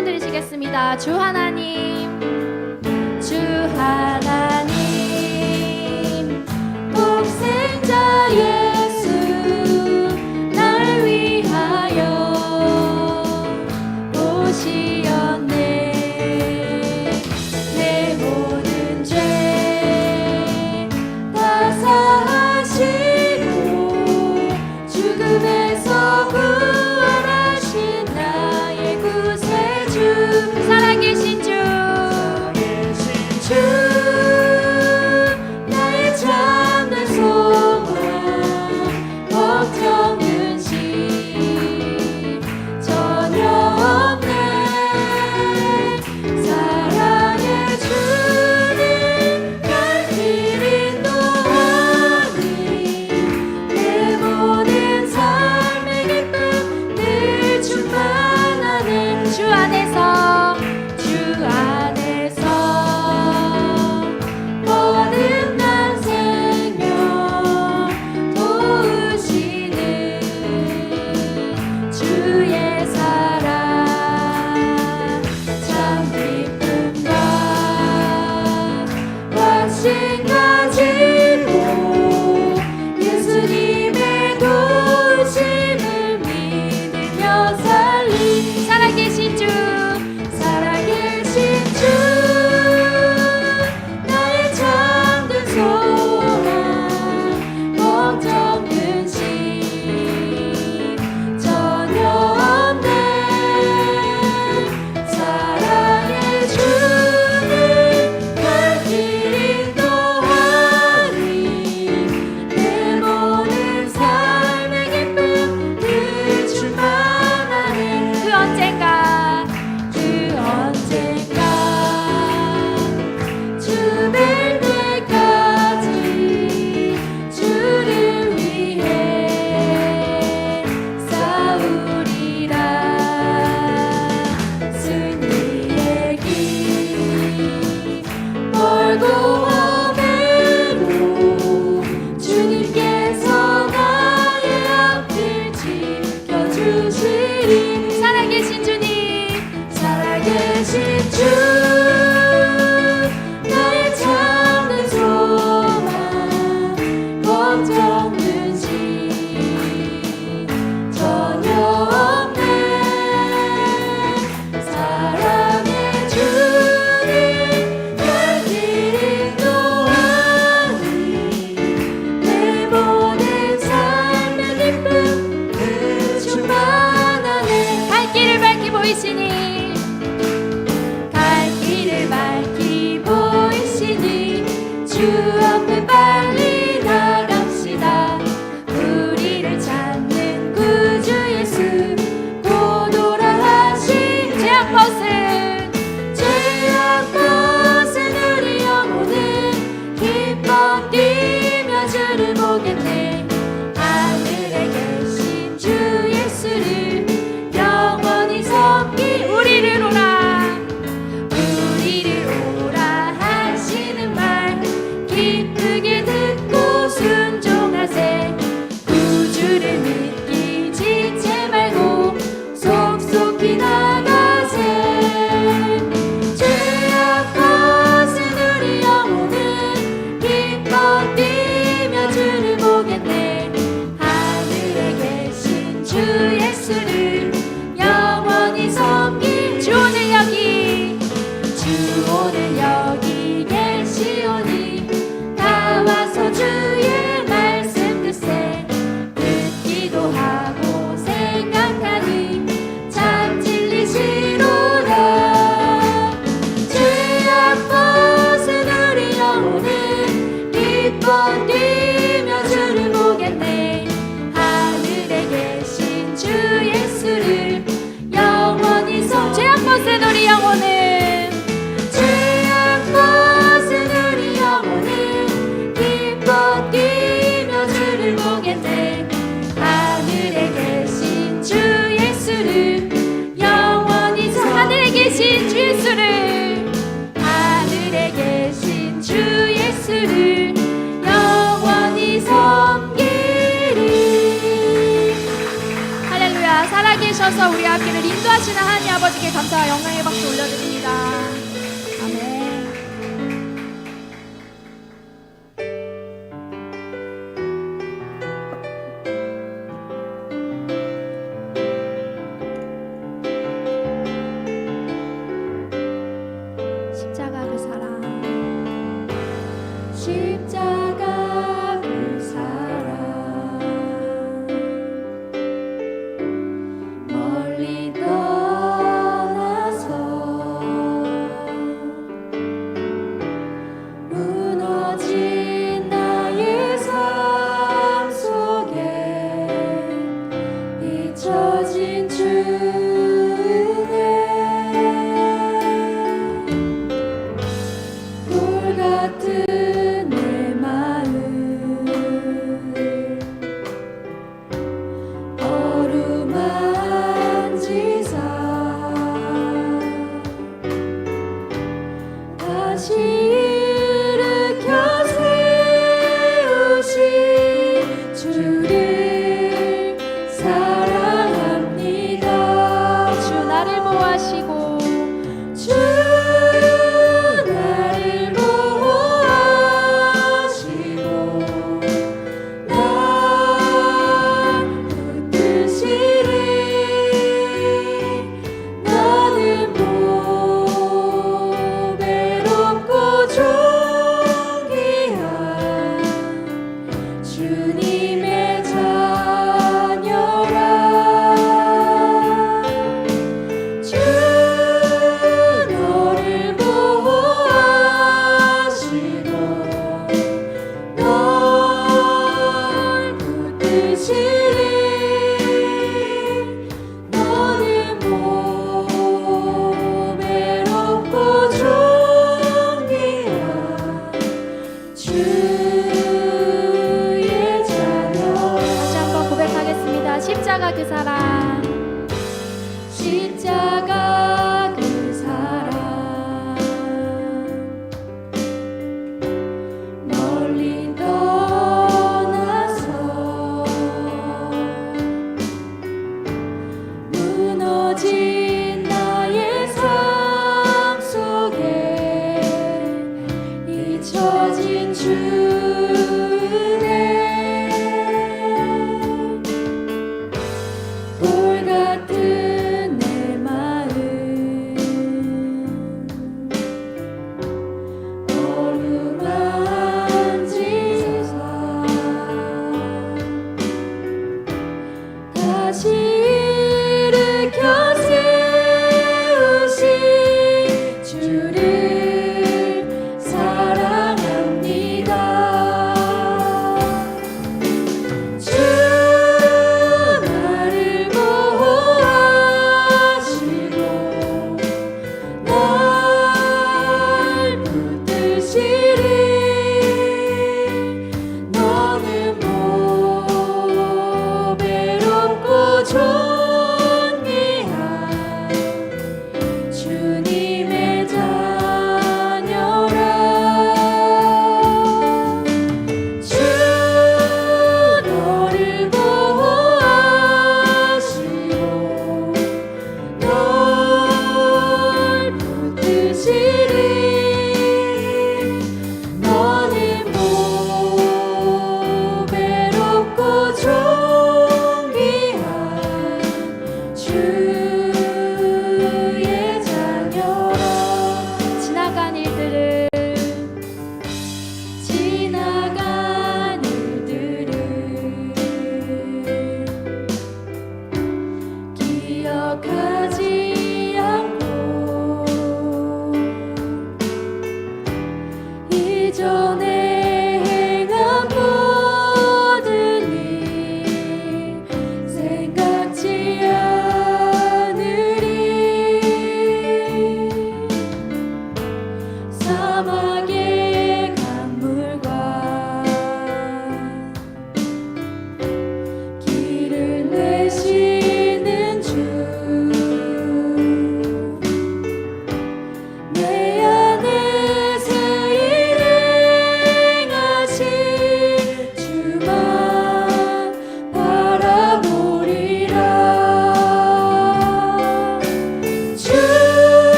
찬양 드리시겠습니다. 주 하나님, 주 하나님, 독생자 예수 날 위하여 오시었네. 내 모든 죄 다 사하시고 죽음에서 부활하신 나의 구세주, 살아계신 주, 나의 참된 소망, 걱정 근심 전혀 없네. 사랑의 주님 날 길 인도하니 내 모든 삶의 기쁨 늘 충만하네. 주 안에서, 주 안에서 거듭난 생명 도우시는 주의 사랑 참 기쁨과 확신 가지고 예수님의 도우심을 믿으며 살리. 살아계신 주, 살아계신 주, 나의 참된 소망, 걱정 근심 전혀 없네. 사랑의 주님 날 길 인도하니 내 모든 삶의 기쁨 늘 충만하네. 그 언젠가, 그 언젠가 주 뵐 때까지 주를 위해 싸우리라. 승리의 길 멀고 험해도 주님께서 나의 앞길 지켜주시리. 살아계신 주님, 살아계신 주, 나의 참된 소망, 걱정 근심 전혀 없네. 사랑의 주님 날 길 인도하니 내 모든 삶의 기쁨 늘 충만하네. 갈 길을 밝히 보이시니, 갈 길을 밝히 보이시니 주 앞에 빨리 나갑시다. 우리를 찾는 구주 예수 고도라 하신 죄악 벗은 우리 영혼은 기뻐 뛰며 주를 보겠네. 하늘에 계신 주 예수를 영원히 섬기. 우리를 오라, 우리를 오라 하시는 말 기쁘게 듣고 순종하세. 구주를 믿기 지체 말고 속속히 나가세. 죄악 벗은 우리 영혼은 기뻐 뛰며 주를 보겠네. 하늘에 계신 주 예수를 영원히 섬기. 주 오늘 여기, 주 오늘 여기 계시오니 나와서 주의 말씀 듣세. 듣기도 하고 생각하니 참 진리시로다. 죄악 벗은 우리 영혼은 기뻐 뛰며 주를 보겠네. 하늘에 계신 주 예수를 영원히 섬. 죄악 벗은 우리 영혼은, 죄악 벗은 우리 영혼은 기뻐 뛰며 주를 보겠네. 하늘에 계신 주 예수를 영원히 섬. 하늘에 계신 주 예수를, 하늘에 계신 주 예수를 영원히 섬기리. 할렐루야. 살아계신 오셔서 우리 앞길을 인도하시는 하나님 아버지께 감사와 영광의 박수 올려드립니다. 아멘. 십자가 그 사랑, 십자가 그 사랑, 멀리 떠나서 무너진 나의 삶 속에 잊혀진 주네. 돌 같은 내 마음 어루만지사 다시 일으켜 세우신 주를 사랑합니다. 주 나를 보호하시고 주 나를 보호하시고 날 붙드시리. 나는 보배롭고 존귀한 주님의 자녀라. 주 너를 보호하시고 널 붙드시리. 너는 보배롭고 존귀한 주의 자녀. 다시 한번 고백하겠습니다. 십자가 그 사랑, 십자가 그 사랑, 멀리 떠나서 무너진 나의 삶 속에 잊혀진 주네.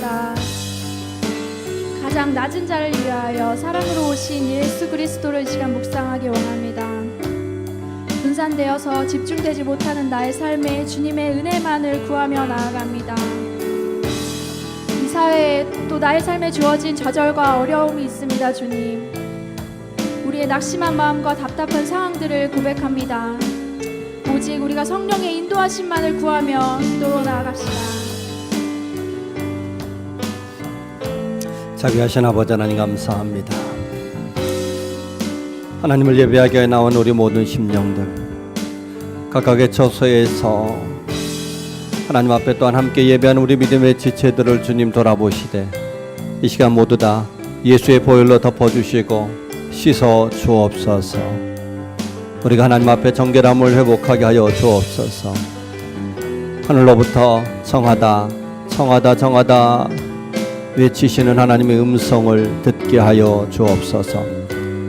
원합니다. 가장 낮은 자를 위하여 사랑으로 오신 예수 그리스도를 이 시간 묵상하기 원합니다. 분산되어서 집중되지 못하는 나의 삶에 주님의 은혜만을 구하며 나아갑니다. 이 사회에 또 나의 삶에 주어진 좌절과 어려움이 있습니다. 주님, 우리의 낙심한 마음과 답답한 상황들을 고백합니다. 오직 우리가 성령의 인도하심만을 구하며 기도로 나아갑시다. 자비하신 아버지 하나님 감사합니다. 하나님을 예배하기 위해 나온 우리 모든 심령들 각각의 처소에서 하나님 앞에 또한 함께 예배하는 우리 믿음의 지체들을 주님 돌아보시되 이 시간 모두 다 예수의 보혈로 덮어주시고 씻어 주옵소서. 우리가 하나님 앞에 정결함을 회복하게 하여 주옵소서. 하늘로부터 정하다 정하다 정하다 외치시는 하나님의 음성을 듣게 하여 주옵소서.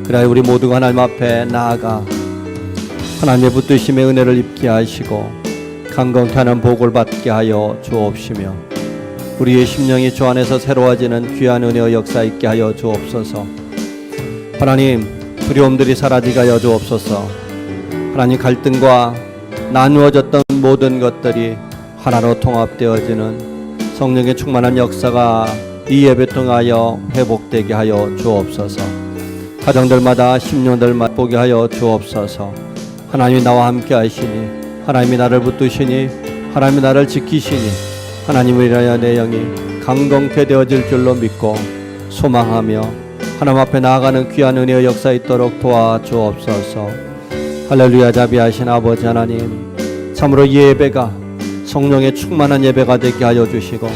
그래야 우리 모두가 하나님 앞에 나아가 하나님의 붙드심의 은혜를 입게 하시고 강건케 하는 복을 받게 하여 주옵시며 우리의 심령이 주 안에서 새로워지는 귀한 은혜의 역사 있게 하여 주옵소서. 하나님, 두려움들이 사라지게 하여 주옵소서. 하나님, 갈등과 나누어졌던 모든 것들이 하나로 통합되어지는 성령의 충만한 역사가 이 예배 통하여 회복되게 하여 주옵소서. 가정들마다 심령들 맛보게 하여 주옵소서. 하나님이 나와 함께 하시니, 하나님이 나를 붙드시니, 하나님이 나를 지키시니, 하나님을 인하여 내 영이 강건케 되어질 줄로 믿고 소망하며 하나님 앞에 나아가는 귀한 은혜의 역사 있도록 도와주옵소서. 할렐루야. 자비하신 아버지 하나님, 참으로 이 예배가 성령의 충만한 예배가 되게 하여 주시고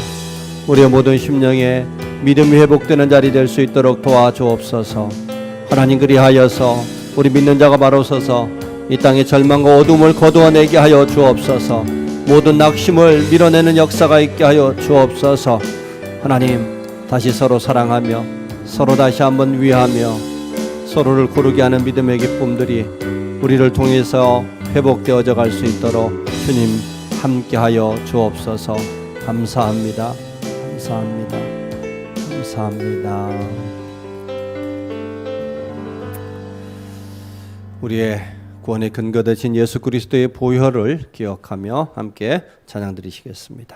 우리의 모든 심령에 믿음이 회복되는 자리 될 수 있도록 도와주옵소서. 하나님, 그리하여서 우리 믿는 자가 바로 서서 이 땅의 절망과 어둠을 거두어내게 하여 주옵소서. 모든 낙심을 밀어내는 역사가 있게 하여 주옵소서. 하나님, 다시 서로 사랑하며 서로 다시 한번 위하며 서로를 고르게 하는 믿음의 기쁨들이 우리를 통해서 회복되어져 갈 수 있도록 주님 함께하여 주옵소서. 감사합니다. 감사합니다. 감사합니다. 우리의 구원의 근거 되신 예수 그리스도의 보혈을 기억하며 함께 찬양 드리시겠습니다.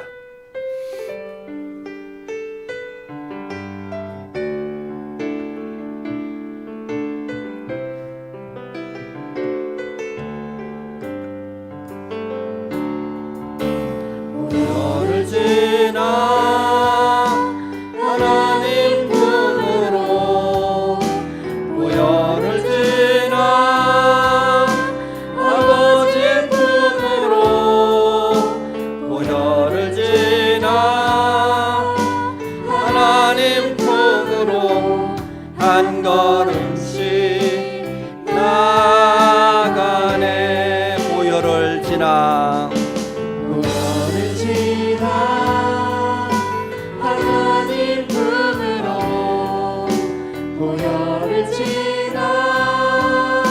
한 걸음씩 나가네. 보혈을 지나 하나님 품으로 보혈을 지나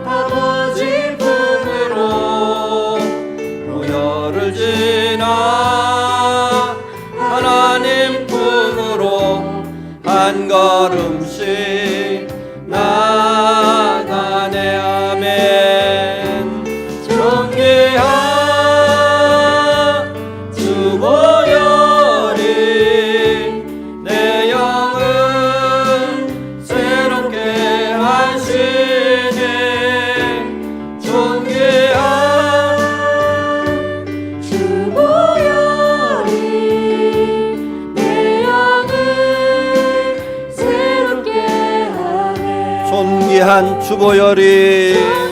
아버지 품으로 보혈을 지나 하나님 품으로 한 걸음씩 나가네. 아멘. 존귀한 주 보혈이 내 영을 새롭게 하시네. 존귀한 주 보혈이 내 영을 새롭게 하네. 존귀한 주 보혈이